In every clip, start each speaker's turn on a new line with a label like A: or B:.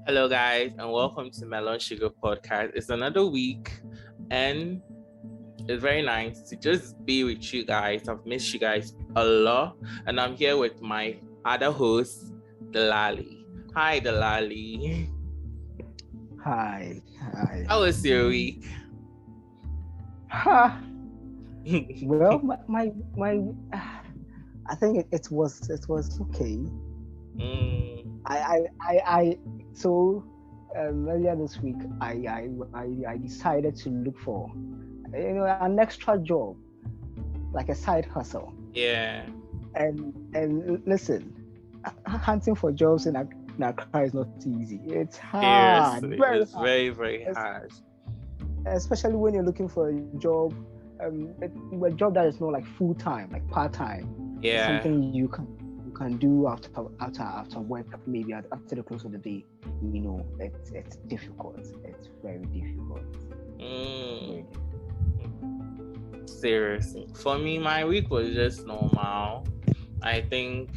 A: Hello, guys, and welcome to Melon Sugar Podcast. It's another week, and it's very nice to just be with you guys. I've missed you guys a lot, and I'm here with my other host, Delali. Hi, Delali.
B: Hi.
A: How was your week?
B: Ha. Well, I think it was okay. I so earlier this week I decided to look for an extra job, like a side hustle.
A: Yeah.
B: And listen, hunting for jobs in Accra is not easy. It's hard,
A: Seriously,
B: very
A: it's
B: hard,
A: very, very hard.
B: especially when you're looking for a job, a job that is not like full time, like part time.
A: Yeah.
B: Something you can do after work, maybe after the close of the day. It's difficult. It's very difficult. Very difficult.
A: Seriously, for me, my week was just normal. I think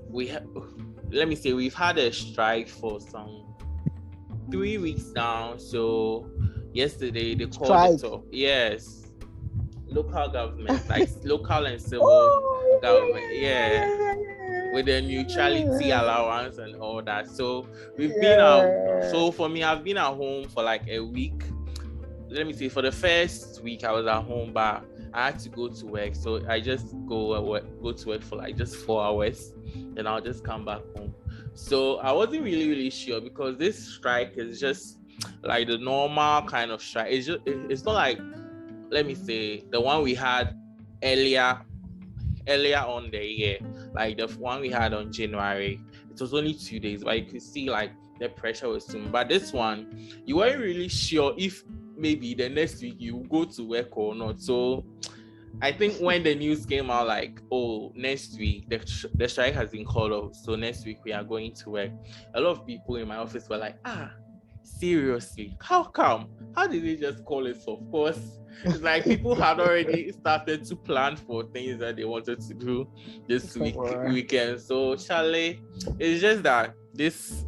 A: we've had a strike for some 3 weeks now. So yesterday they called it off. Yes, local government, like local and civil government. Yeah, with the neutrality allowance and all that. So we've been out. So for me, I've been at home for like a week. Let me see, for the first week I was at home, but I had to go to work. So I just go to work for like just 4 hours. Then I'll just come back home. So I wasn't really sure, because this strike is just like the normal kind of strike. It's not like, let me say, the one we had earlier on the year, like the one we had on January. It was only 2 days, but you could see like the pressure was too much. But this one, you weren't really sure if maybe the next week you go to work or not. So I think when the news came out, like, oh, next week the strike has been called off, so next week we are going to work, a lot of people in my office were like, seriously, how come? How did they just call it off? Of course, it's like people had already started to plan for things that they wanted to do this weekend. So Charlie, it's just that this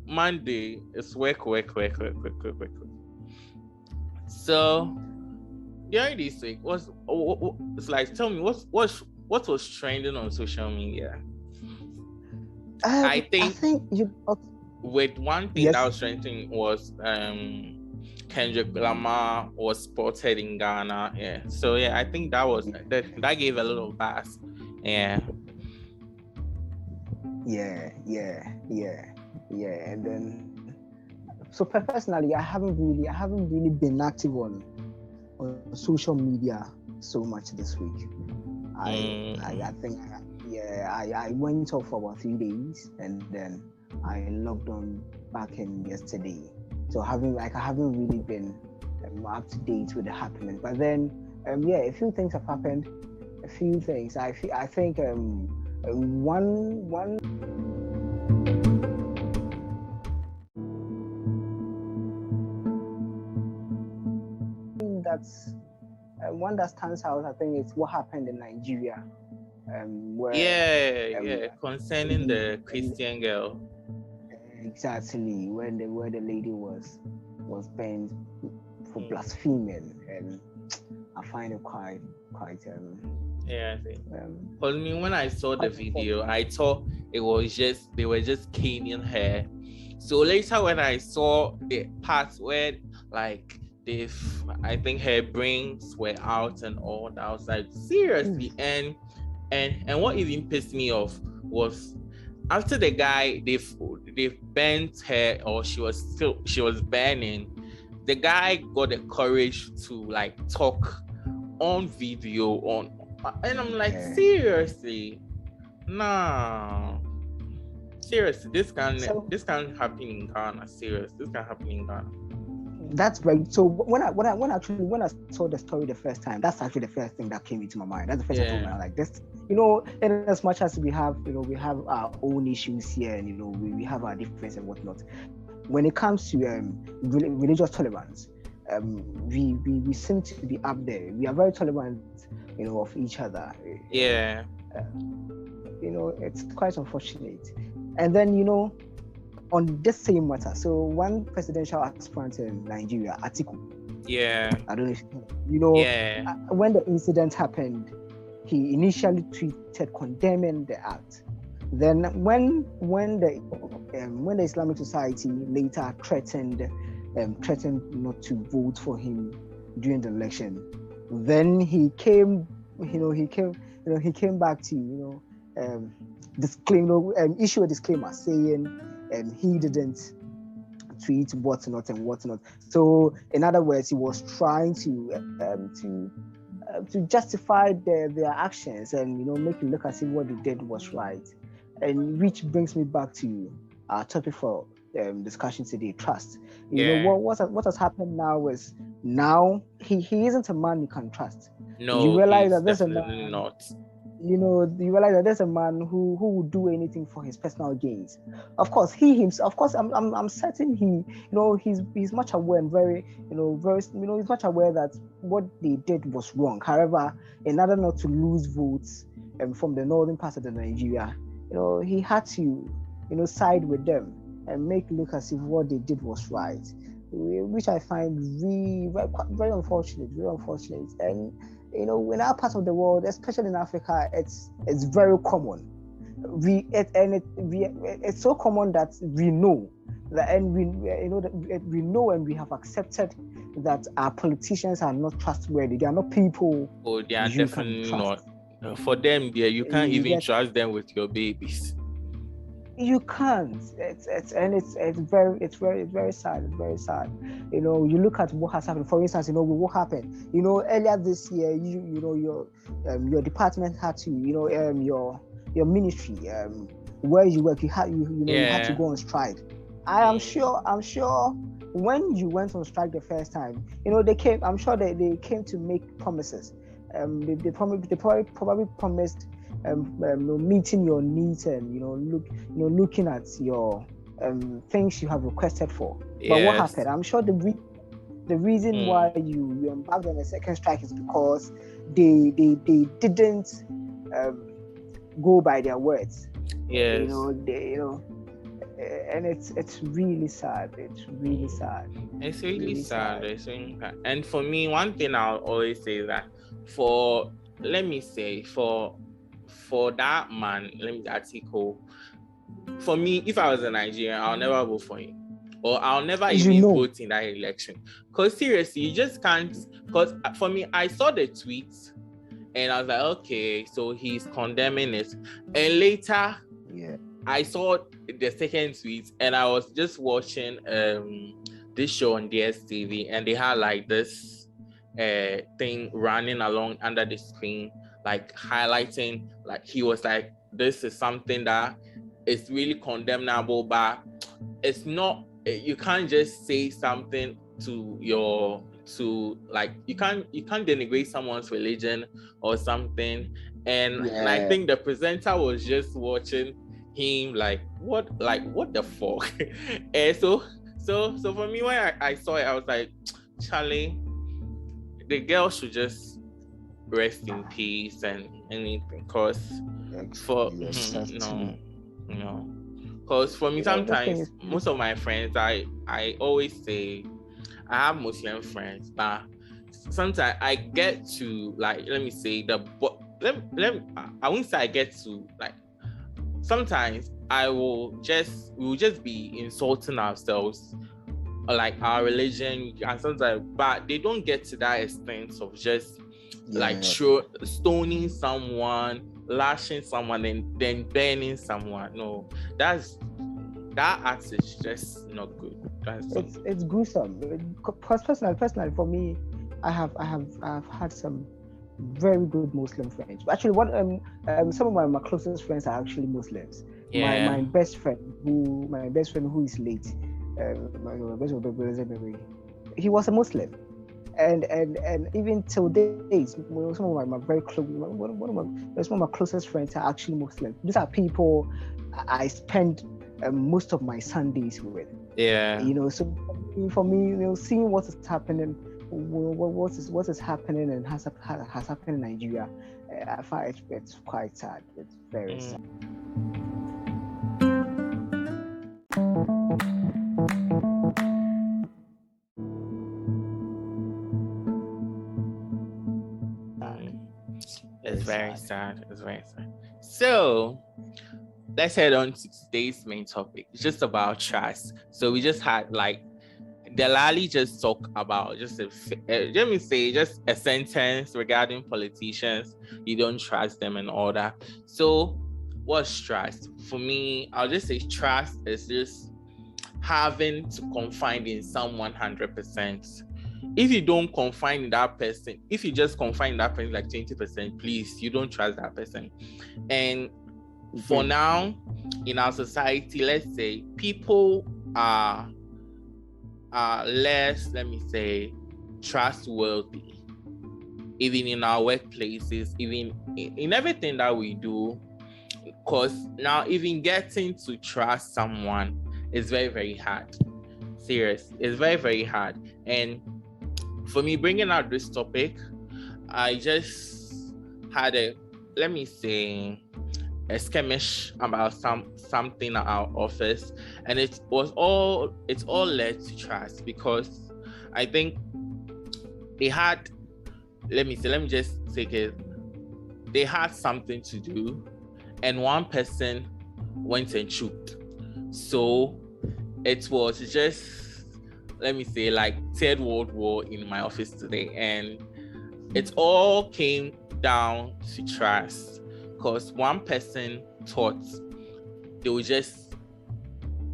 A: Monday is work. So during this week, it's like, tell me what was trending on social media? I think
B: you.
A: With one thing that was trending was Kendrick Lamar was spotted in Ghana. Yeah. So yeah, I think that gave a little buzz. Yeah.
B: Yeah. And then, so personally, I haven't really been active on social media so much this week. I think I went off for about 3 days, and then I logged on back in yesterday. So I haven't really been up to date with the happenings. But then a few things have happened. A few things. I think one that's one that stands out, I think, is what happened in Nigeria.
A: Concerning the Christian girl.
B: Exactly, where the lady was banned for blaspheming, and I find it quite
A: yeah, I think. Because when I saw the video, I thought it was they were just caning her. So later when I saw the parts where like I think her brains were out and all that, I was like, seriously. And what even pissed me off was, after the guy they've bent her, or she was burning, the guy got the courage to like talk on video and I'm like, seriously, nah, seriously, this can't happen in Ghana. Serious, this can't happen in Ghana.
B: That's right. So when I saw the story the first time, that's actually the first thing that came into my mind. That's the first thing I thought, like this. And as much as we have our own issues here, and we have our differences and whatnot. When it comes to religious tolerance, we seem to be up there. We are very tolerant, of each other.
A: Yeah.
B: It's quite unfortunate. And then on this same matter. So one presidential aspirant in Nigeria, Atiku.
A: Yeah.
B: I don't know if you know.
A: Yeah.
B: When the incident happened, he initially tweeted condemning the act. Then when the Islamic Society later threatened not to vote for him during the election, then he came back to issue a disclaimer saying he didn't tweet whatnot and whatnot. So in other words, he was trying to justify their actions and make it look as if what they did was right. And which brings me back to our topic for discussion today: trust. What has happened now is he isn't a man you can trust.
A: No,
B: you realize
A: he's
B: that there's
A: definitely
B: a man,
A: not.
B: you realize that there's a man who would do anything for his personal gains. Of course, he himself. Of course, I'm certain he's much aware and he's much aware that what they did was wrong. However, in order not to lose votes from the northern part of the Nigeria, he had to side with them and make it look as if what they did was right, which I find really very, very unfortunate. And in our part of the world, especially in Africa, it's very common. It's so common that we know that, and we know and we have accepted that our politicians are not trustworthy. They are not people.
A: Oh, they are definitely not. For them, you can't even trust them with your babies.
B: You can't. It's very sad. It's very sad. You look at what has happened. For instance, what happened. Earlier this year, your department had to, your ministry, where you work, you had to go on strike. I'm sure when you went on strike the first time, they came. I'm sure they came to make promises. They probably promised meeting your needs and looking at your things you have requested for.
A: Yes.
B: But what happened? I'm sure the reason why you embarked on a second strike is because they didn't go by their words.
A: Yes.
B: And it's really sad. It's really sad.
A: It's really sad. And for me, one thing I'll always say is that for that man, Atiku, for me, if I was a Nigerian, I'll never vote for him. Or I'll never even vote in that election. Because seriously, you just can't. Because for me, I saw the tweets and I was like, okay, so he's condemning it. And later, I saw the second tweet and I was just watching this show on DSTV and they had like this thing running along under the screen, like highlighting, like he was like, this is something that is really condemnable, but it's not. You can't just say something you can't denigrate someone's religion or something. And I think the presenter was just watching him like what the fuck. And so for me, when I saw it, I was like, Charlie, the girl should just rest in peace and anything, because for because for me, sometimes most of my friends, I always say I have Muslim friends, but sometimes I get to I won't say I get to sometimes we'll just be insulting ourselves, like our religion, and sometimes, but they don't get to that extent of just stoning someone, lashing someone, and then burning someone. No, that act is just not good.
B: It's gruesome. Personally, for me, I have had some very good Muslim friends. Actually, some of my closest friends are actually Muslims.
A: Yeah.
B: My best friend who is late, he was a Muslim, and even till days, some of my very close, some of my closest friends are actually Muslim. These are people I spend most of my Sundays with.
A: Yeah.
B: So for me, seeing what is happening, what is happening and has happened in Nigeria, I find it's quite sad. It's very sad.
A: It's very sad. It's very sad. So let's head on to today's main topic. It's just about trust. So we just had like Delali just talk about just let me say just a sentence regarding politicians. You don't trust them and all that. So what's trust? For me, I'll just say trust is just having to confide in someone 100%. If you don't confide in that person, if you just confide in that person like 20%, please, you don't trust that person. And for now, in our society, let's say people are less, let me say, trustworthy, even in our workplaces, even in everything that we do. Because now even getting to trust someone is very, very hard. Serious, it's very, very hard. And for me, bringing out this topic, I just had a skirmish about something at our office, and it's all led to trust, because I think they had, let me just take it, they had something to do, and one person went and choked. So it was just, let me say, like Third World War in my office today, and it all came down to trust, because one person thought they would just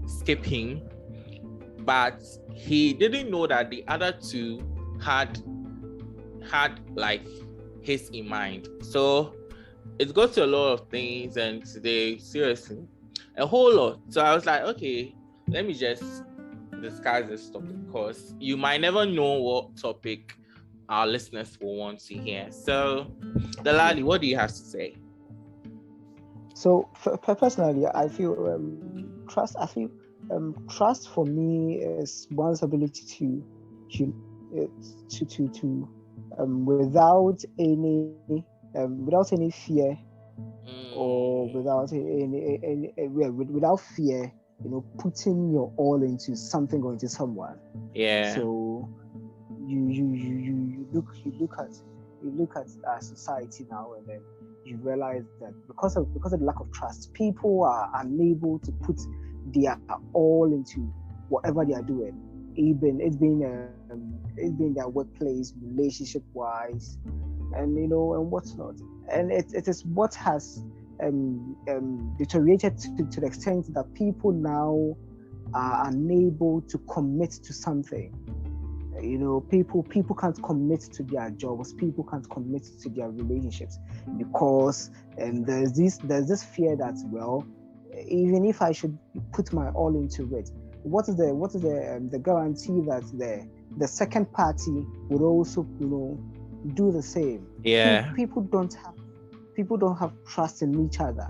A: skip him, but he didn't know that the other two had like his in mind. So it goes to a lot of things, and today, seriously, a whole lot. So I was like, okay, let me just discuss this topic, because you might never know what topic our listeners will want to hear. So, Delali, what do you have to say?
B: So, personally, I feel trust. I feel trust for me is one's ability to without any fear, or without without fear, putting your all into something or into someone.
A: Yeah.
B: So you look at our society now, and then you realize that because of the lack of trust, people are unable to put their all into whatever they are doing. Even it's been their workplace, relationship wise, and and what's not. And it is what has deteriorated to the extent that people now are unable to commit to something. People can't commit to their jobs, people can't commit to their relationships, because there's this fear that, well, even if I should put my all into it, what is the guarantee that the second party would also do the same?
A: Yeah.
B: People don't have trust in each other.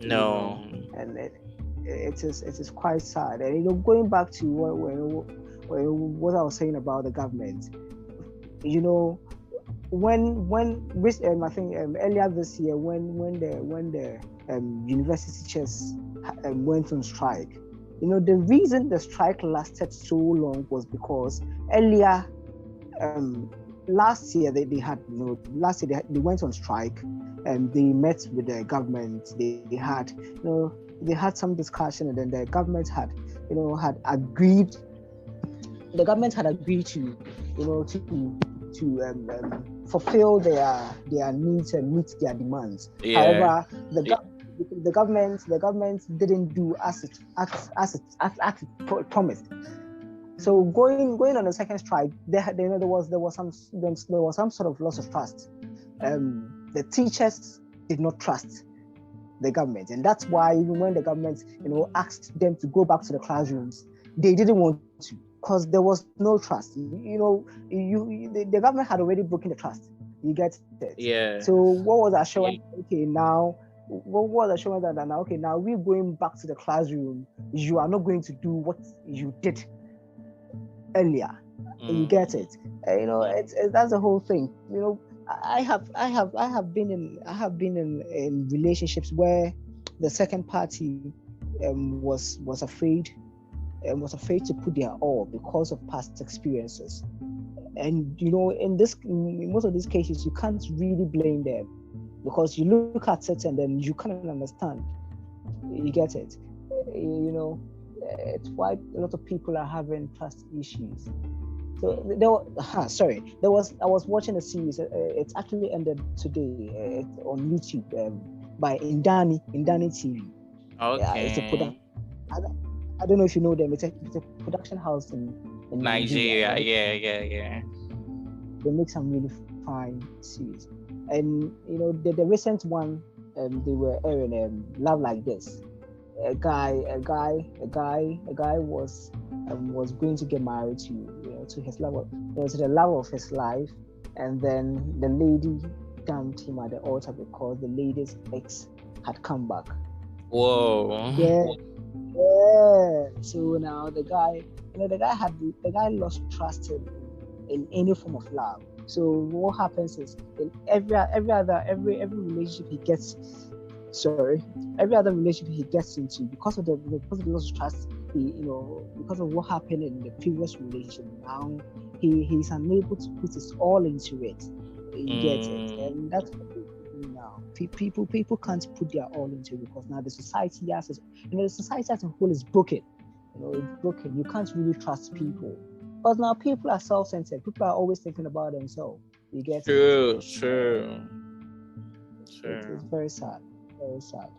A: No.
B: And it is quite sad. And going back to what I was saying about the government, when I think earlier this year, when the university teachers went on strike, the reason the strike lasted so long was because earlier last year they went on strike, and they met with the government. They had some discussion, and then the government had agreed. The government had agreed to fulfill their needs and meet their demands.
A: Yeah.
B: However, the government didn't do as it promised. So going on the second strike, there was some sort of loss of trust. The teachers did not trust the government, and that's why even when the government asked them to go back to the classrooms, they didn't want to, because there was no trust. The government had already broken the trust. You get it?
A: Yeah.
B: So what was assuring? Okay, now what was assuring that now? Okay, now we're going back to the classroom. You are not going to do what you did earlier. You get it? That's the whole thing. I have been in relationships where the second party was afraid to put their all because of past experiences. And in most of these cases, you can't really blame them. because you look at it and then you can't understand. You get it? You know, it's why a lot of people are having trust issues. So I was watching a series. It's actually ended today. It's on YouTube by Indani TV.
A: Okay.
B: Yeah, it's a production. I don't know if you know them. It's a production house in
A: Nigeria.
B: Right?
A: Yeah.
B: They make some really fine series, and you know the recent one, they were airing Love Like This. A guy was going to get married to his love, to the love of his life, and then the lady dumped him at the altar because the lady's ex had come back.
A: Whoa.
B: Yeah. So now the guy lost trust in any form of love. So what happens is in every relationship he gets. Every other relationship he gets into, because of the loss of trust, because of what happened in the previous relationship, now he's unable to put his all into it. You get it, and that's what we do now. People can't put their all into it because now the society as a whole is broken. It's broken. You can't really trust people because now people are self-centered. People are always thinking about themselves. You get it?
A: True.
B: It's very sad. Very sad.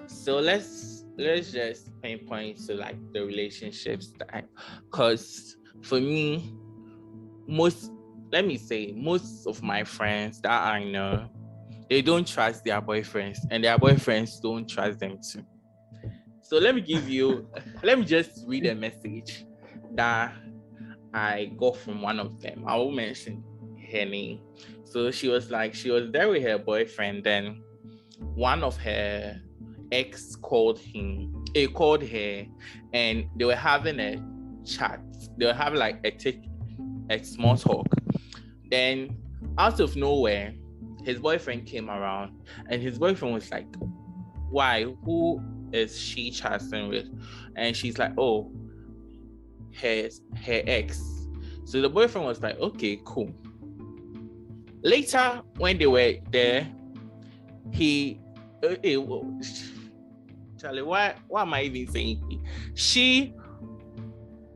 A: So let's just pinpoint to like the relationships that, because for me, most of my friends that I know, they don't trust their boyfriends, and their boyfriends don't trust them too. So let me just read a message that I got from one of them. I will mention her name. So she was there with her boyfriend, then one of her ex called her, and they were having a chat. They were having like a small talk. Then out of nowhere, his boyfriend came around, and his boyfriend was like, "Why? Who is she chatting with?" And she's like, "Oh, her ex." So the boyfriend was like, "Okay, cool." Later, when they were there, Charlie, why am I even saying he?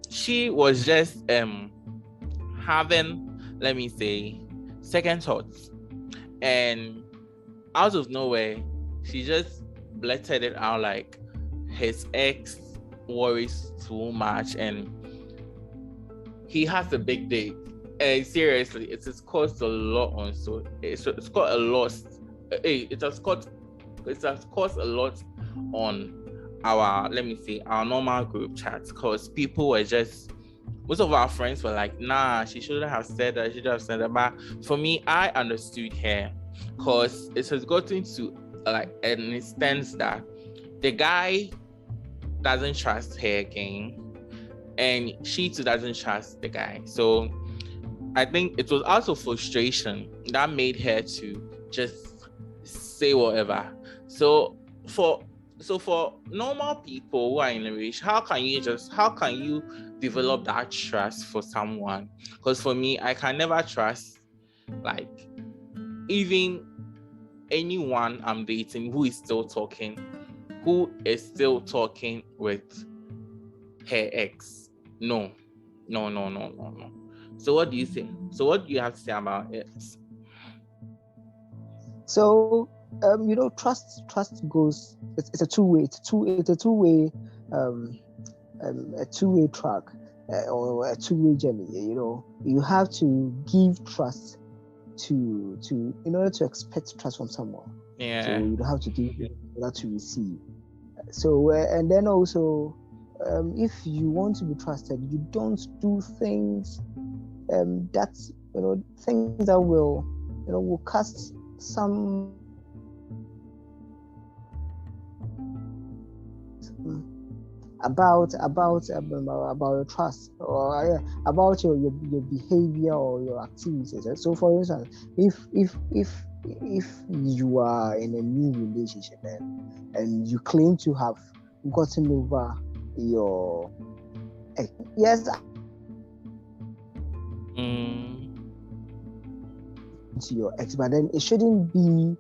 A: She was just having, let me say, second thoughts, and out of nowhere she just blurted it out like his ex worries too much and he has a big day, and seriously it has caused a lot on, so it's got a lot. It has caused a lot on our, let me say, our normal group chats, because people were just, most of our friends were like, "Nah, she shouldn't have said that, But for me, I understood her, because it has gotten to like an instance that the guy doesn't trust her again, and she too doesn't trust the guy. So I think it was out of frustration that made her to just say whatever. So for normal people who are in a relationship, how can you develop that trust for someone? Because for me, I can never trust like even anyone I'm dating who is still talking with her ex. No. So what do you think? So what do you have to say about it?
B: So trust goes. It's a two-way track, or a two-way journey. You have to give trust to in order to expect trust from someone.
A: Yeah.
B: So you have to give in order to receive. So and then also, if you want to be trusted, you don't do things things that will cast some about your trust, or about your behavior or your activities. So for instance, if you are in a new relationship and you claim to have gotten over your yes to your ex, but then it shouldn't be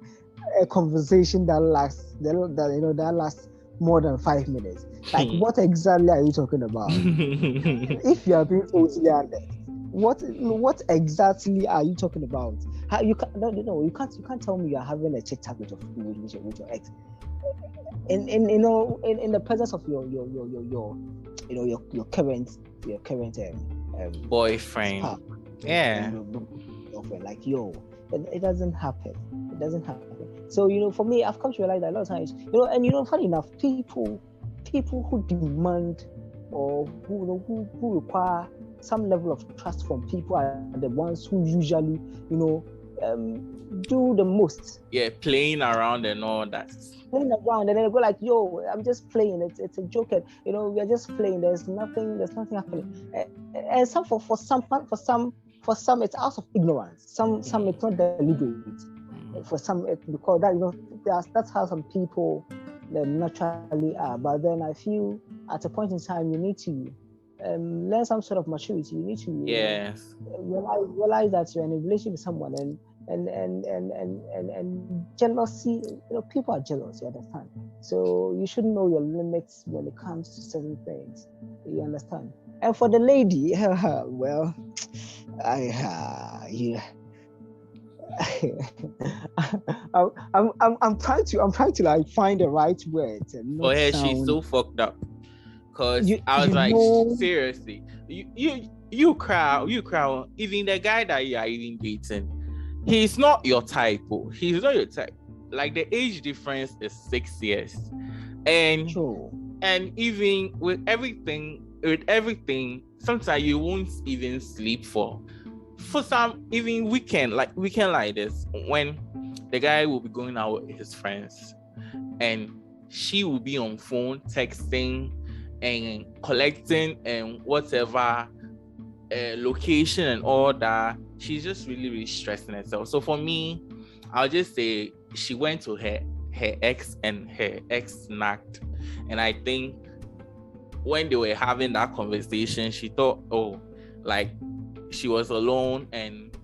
B: a conversation that lasts that lasts more than 5 minutes. Like, what exactly are you talking about? If you are being totally honest, what exactly are you talking about? How you can't you can't tell me you are having a chit chat with your ex in the presence of your current
A: boyfriend.
B: spouse,
A: Yeah.
B: girlfriend. Like, it doesn't happen. It doesn't happen. So for me, I've come to realize that a lot of times, and funny enough, people who demand or who require some level of trust from people are the ones who usually do the most.
A: Yeah, playing around and all that.
B: Playing around, and then they go like, I'm just playing. It's a joke. We're just playing. There's nothing happening. And some for some it's out of ignorance. Some it's not deliberate. For some because that's how some people naturally are. But then I feel at a point in time you need to learn some sort of maturity. You need to realize that you're in a relationship with someone, and jealousy. People are jealous. You understand? So you should know your limits when it comes to certain things. You understand? And for the lady, well, I'm trying to like find the right words and not
A: she's so fucked up. Cause I was like, seriously, you cry. Even the guy that you are even dating, he's not your type. He's not your type. Like, the age difference is 6 years, and
B: true.
A: And even with everything, sometimes you won't even sleep for some even weekend like this, when the guy will be going out with his friends and she will be on phone texting and collecting and whatever location and all that. She's just really, really stressing herself. So for me, I'll just say she went to her ex, and her ex knocked. And I think when they were having that conversation, she thought, like she was alone, and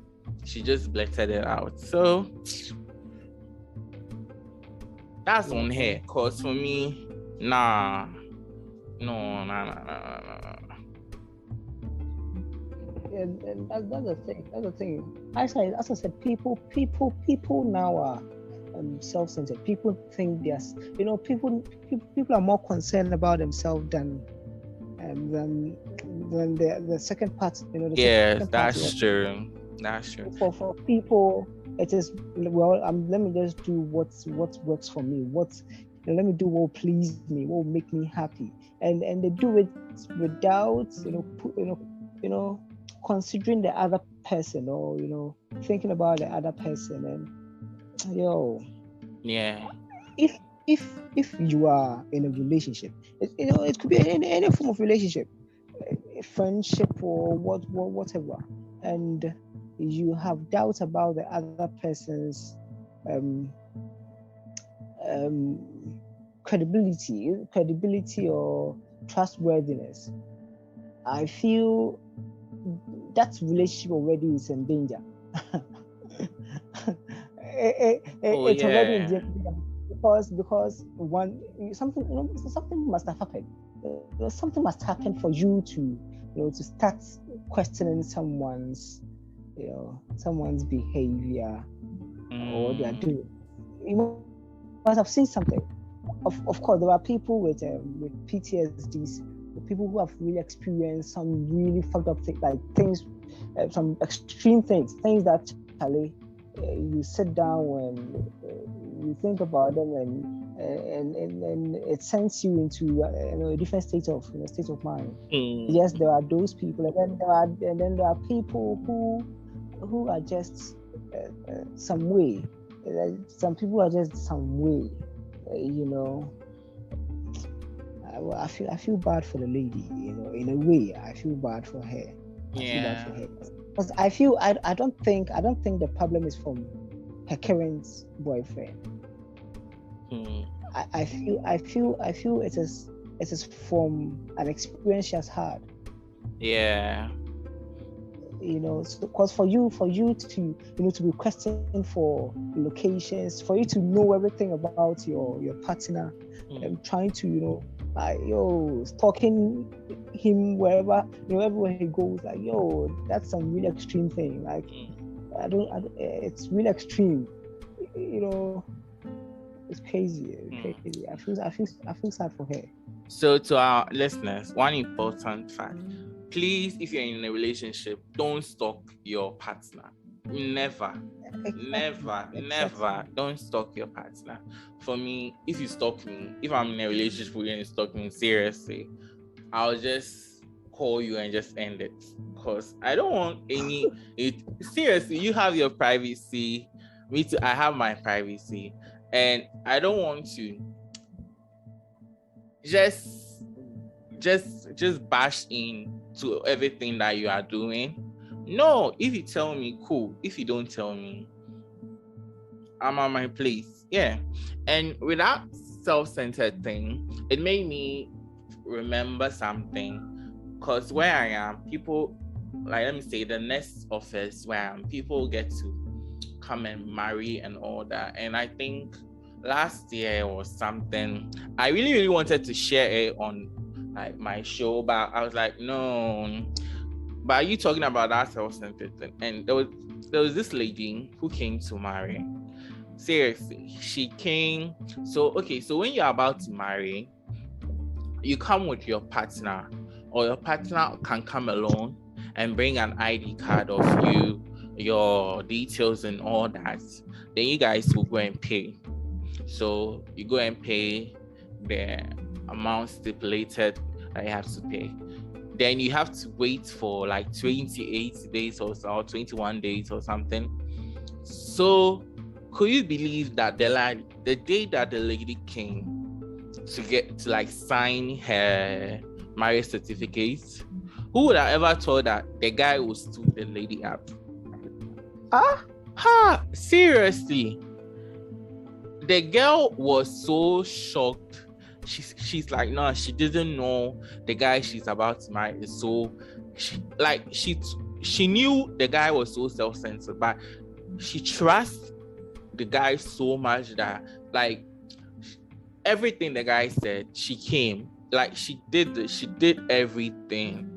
A: she just blurted it out. So that's on her. Cause for me, nah.
B: And that's the thing. That's the thing. As I said, people now are self-centered. People think people are more concerned about themselves than the second part.
A: Yes, that's true. That's true.
B: For people, it is let me just do what works for me. Let me do what will please me, what will make me happy, and they do it without considering the other person, or thinking about the other person. And if you are in a relationship, it could be any form of relationship, a friendship or whatever, and you have doubts about the other person's credibility or trustworthiness, I feel that relationship already is in danger. It's already in danger because something must have happened. Something must happen for you to start questioning someone's behavior or what they are doing. You must have seen something. Of course, there are people with PTSDs, people who have really experienced some really fucked up things, some extreme things that actually you sit down and you think about them, and it sends you into a different state of mind. Yes, there are those people, and then there are people who are just some way. Some people are just some way. I feel bad for the lady. In a way, I feel bad for her. Because I don't think the problem is from her current boyfriend. I feel it is from an experience she has had.
A: Yeah.
B: because for you to to be requesting for locations, for you to know everything about your partner, and trying to stalking him wherever everywhere he goes, like that's some really extreme thing. Like it's really extreme. It's crazy. Crazy. I feel sad for her.
A: So to our listeners, one important fact: please, if you're in a relationship, don't stalk your partner. Never, don't stalk your partner. For me, if you stalk me, if I'm in a relationship with you and you stalk me, seriously, I'll just call you and just end it, because I don't want any. Seriously, you have your privacy. Me too. I have my privacy, and I don't want to just bash into everything that you are doing. No, if you tell me, cool. If you don't tell me, I'm on my place. Yeah. And with that self-centered thing, it made me remember something. Because where I am, people, like, let me say, the next office where I am, people get to come and marry and all that. And I think last year or something, I really, really wanted to share it on like my show, but I was like, no. But are you talking about that self-centered thing? And there was this lady who came to marry. Seriously, she came. So when you're about to marry, you come with your partner, or your partner can come alone and bring an ID card of you, your details and all that. Then you guys will go and pay. So you go and pay the amount stipulated that you have to pay. Then you have to wait for like 28 days or 21 days or something. So could you believe that the day that the lady came to sign her marriage certificate, who would have ever thought that the guy would stood the lady up? Seriously. The girl was so shocked. She's like, no, she didn't know the guy she's about to marry is so. She knew the guy was so self-centered, but she trusts the guy so much that like everything the guy said, she came. Like she did everything.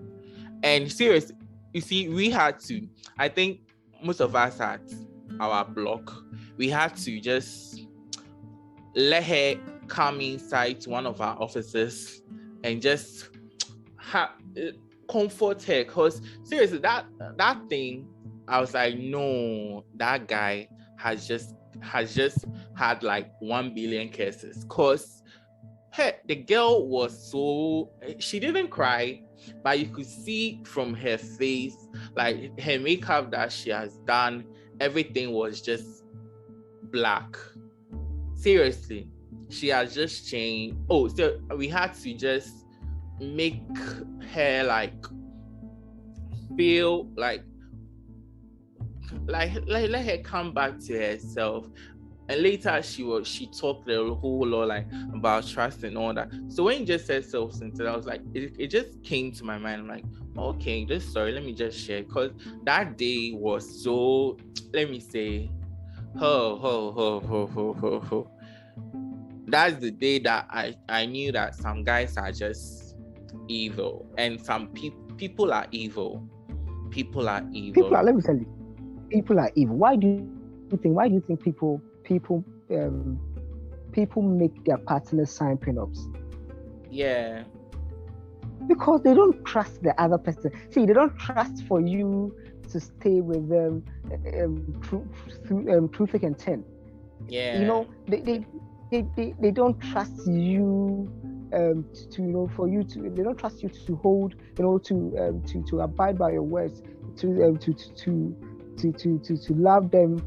A: And seriously, you see, we had to. I think most of us at our block, we had to just let her come inside to one of our offices and just comfort her, because seriously, that thing, I was like, no, that guy has just had like 1 billion cases. Because the girl was so, she didn't cry, but you could see from her face, like her makeup that she has done, everything was just black. Seriously, she has just changed. So we had to just make her like feel like let her come back to herself. And later she talked a whole lot like about trust and all that. So when you just said self-centered, I was like, it just came to my mind. I'm like, okay, let me just share, because that day was so, let me say, that's the day that I knew that some guys are just evil, and some people are evil. Let me tell you,
B: people are evil. Why do you think people make their partners sign prenups?
A: Yeah.
B: Because they don't trust the other person. See, they don't trust for you to stay with them through thick and thin.
A: Yeah.
B: They don't trust you they don't trust you to hold, to abide by your words, to love them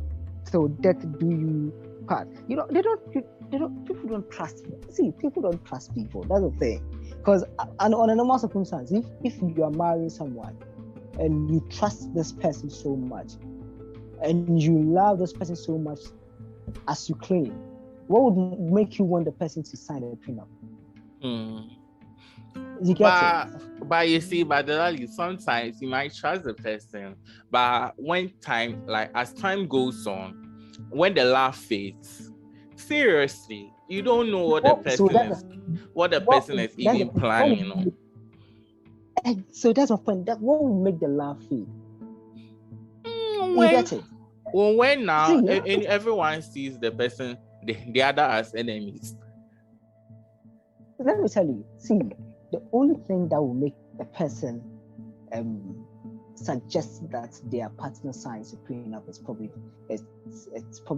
B: till death do you part. People don't trust. See, people don't trust people. That's the thing. Because on a normal circumstance, if you are marrying someone and you trust this person so much and you love this person so much as you claim, what would make you want the person to sign a prenup? You get it?
A: But you see, but sometimes you might trust the person, but as time goes on, when the laugh fades, seriously, you don't know what the person is even planning on.
B: So that's my point. That what will make the laugh fade?
A: You get it? When now everyone sees the person, the other as enemies.
B: Let me tell you. See, the only thing that will make a person suggest that their partner signs a prenup is probably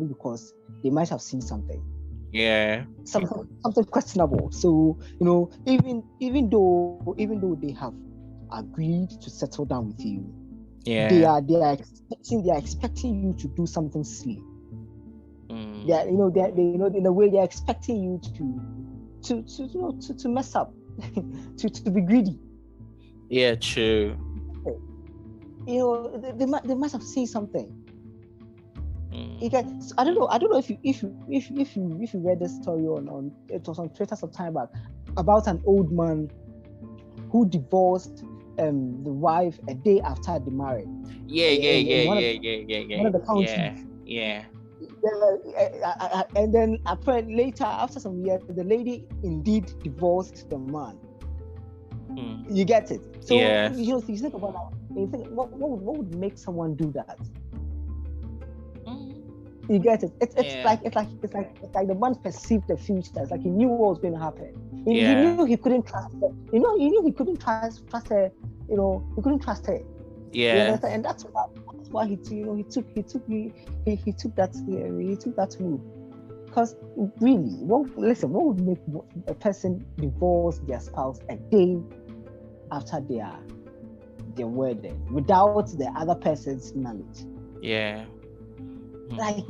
B: because they might have seen something.
A: Yeah.
B: Something questionable. So even though they have agreed to settle down with you, they are expecting you to do something silly. They in a way they're expecting you to mess up, to be greedy.
A: Yeah, true.
B: They must have seen something. I don't know if you read this story on it was on Twitter some time back about an old man who divorced the wife a day after they married.
A: One
B: of the counties.
A: Yeah.
B: And then apparently later, after some years, the lady indeed divorced the man. You get it? So you think about that. You think what would make someone do that? You get it? It's like the man perceived the future. It's like he knew what was going to happen. He knew he couldn't trust her. He knew he couldn't trust her. He couldn't trust her.
A: Yeah.
B: And that's why he took that move. Because really, what would make a person divorce their spouse a day after their wedding without the other person's knowledge?
A: Yeah.
B: Like,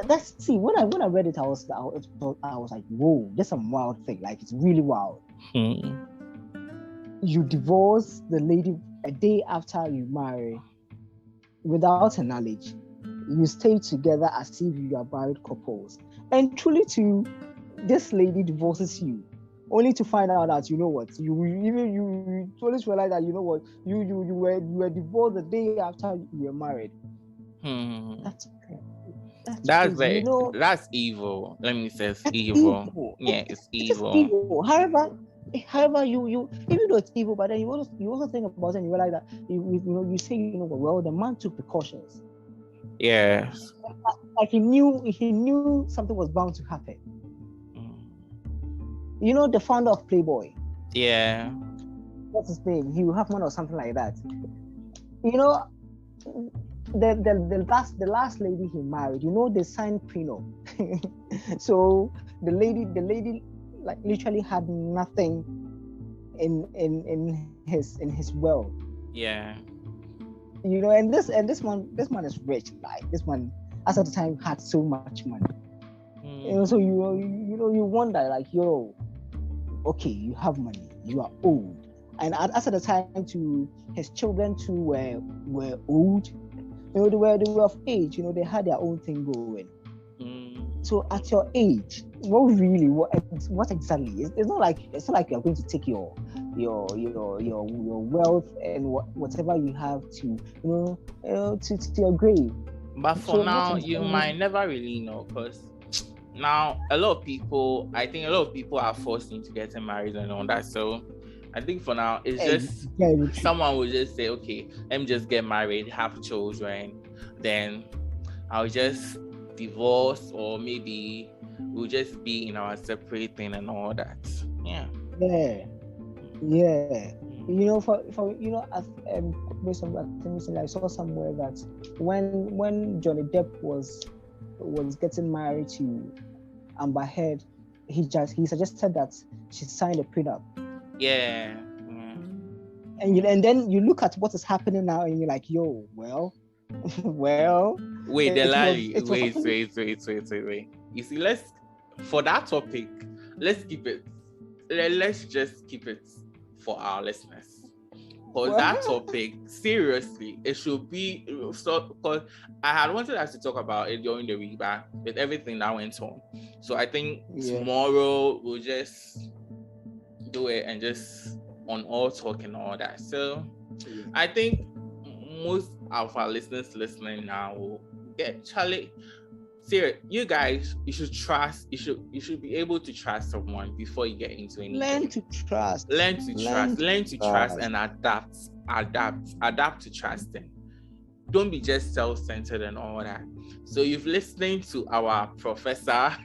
B: that's when I read it, I was like, whoa, that's some wild thing. Like, it's really wild. You divorce the lady a day after you marry without her knowledge. You stay together as if you are married couples, and truly, this lady divorces you, only to find out that you always realize that you were divorced the day after you were married.
A: That's
B: crazy.
A: That's evil. Let me say it's evil. Yeah, it's evil.
B: Evil. However, you even though it's evil, but then you also think about it and you realize that you say well, the man took precautions.
A: Yes.
B: Like he knew something was bound to happen. The founder of Playboy.
A: Yeah.
B: What's his name? Hugh Huffman or something like that. The last lady he married, they signed prenup. So the lady like literally had nothing in his wealth.
A: Yeah.
B: And this man is rich. Like this man, as at the time, had so much money. So you wonder like, okay, you have money, you are old, and as at the time, his children too were old. They were of age. They had their own thing going. So at your age, what exactly? It's not like you're going to take your wealth and whatever you have to your grave.
A: But for now, you might never really know, because now I think a lot of people are forced into getting married and all that. So I think for now it's just someone will just say, okay, let me just get married, have children, then I'll just divorce, or maybe we'll just be in our separate thing and all that. Yeah.
B: As I saw somewhere that when Johnny Depp was getting married to Amber Heard, he suggested that she signed a prenup.
A: Yeah.
B: And then you look at what is happening now, and you're like, well.
A: Wait. You see, for that topic, let's keep it. Let's just keep it for our listeners. Because that topic, seriously, it should be so. Because I had wanted us to talk about it during the week, but with everything that went on, so I think tomorrow we'll just do it and just on all talk and all that. So I think most of our listeners listening now will get Charlie. Serious, you guys, you should trust. You should be able to trust someone before you get into anything.
B: Learn to trust.
A: Learn to trust and adapt to trusting. Don't be just self-centered and all that. So you've listened to our professor,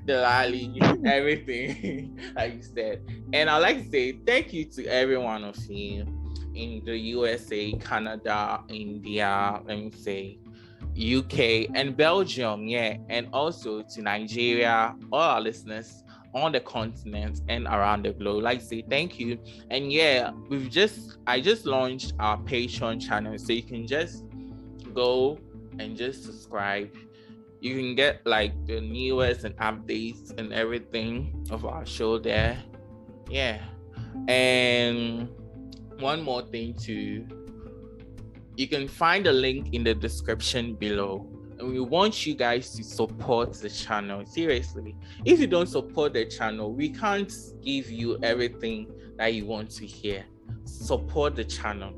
A: Delali, everything like you said. And I'd like to say thank you to every one of you in the USA, Canada, India, let me say, UK and Belgium, and also to Nigeria, all our listeners on the continent and around the globe. Like to say thank you. And I just launched our Patreon channel, so you can just go and just subscribe. You can get like the newest and updates and everything of our show there. And one more thing too, you can find a link in the description below. And we want you guys to support the channel. Seriously, if you don't support the channel, we can't give you everything that you want to hear. Support the channel.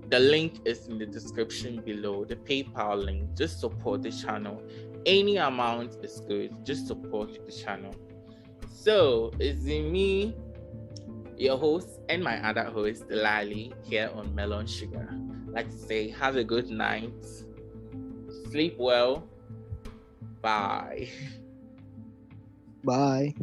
A: The link is in the description below, the PayPal link. Just support the channel. Any amount is good. Just support the channel. So it's me, your host, and my other host, Lali, here on Melon Sugar. Like to say, have a good night. Sleep well. Bye.
B: Bye.